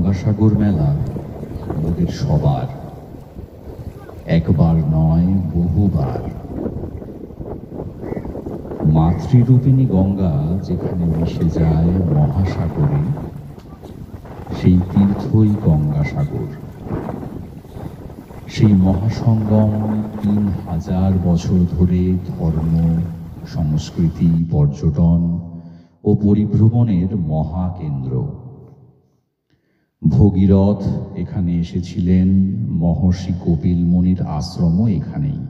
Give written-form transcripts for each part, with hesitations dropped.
গঙ্গাসাগর মেলা আমাদের সবার, একবার নয় বহুবার। মাতৃরূপিণী গঙ্গা যেখানে মিশে যায় মহাসাগরে, সেই তীর্থই গঙ্গাসাগর। সেই মহাসঙ্গম ৩,০০০ বছর ধরে ধর্ম, সংস্কৃতি, পর্যটন ও পরিভ্রমণের মহাকেন্দ্র। ভগীরথ এখানে এসেছিলেন, মহর্ষি কপিল মুনির আশ্রমও এখানেই।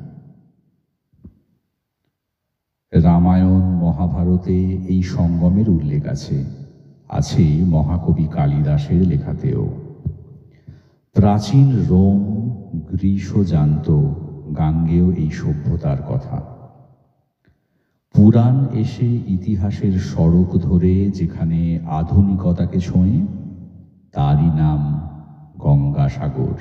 রামায়ণ মহাভারতে এই সঙ্গমের উল্লেখ আছে মহাকবি কালিদাসের লেখাতেও। প্রাচীন রোম, গ্রীসও জানত গাঙ্গেয় এই সভ্যতার কথা। পুরাণ এসে ইতিহাসের সড়ক ধরে যেখানে আধুনিকতাকে ছোঁয়ে, তারই নাম গঙ্গাসাগর।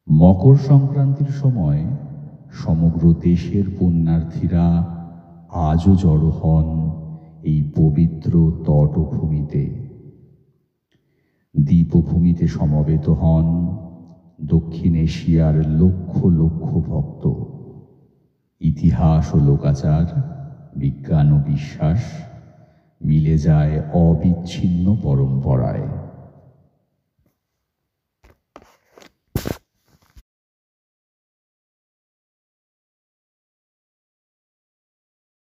মকর সংক্রান্তির সময় সমগ্র দেশের পুণ্যার্থীরা আজও জড়ো হন এই পবিত্র তটভূমিতে। দ্বীপভূমিতে সমবেত হন দক্ষিণ এশিয়ার লক্ষ লক্ষ ভক্ত। ইতিহাস ও লোকাচার, বিজ্ঞান ও বিশ্বাস মিলে যায় অবিচ্ছিন্ন পরম্পরায়।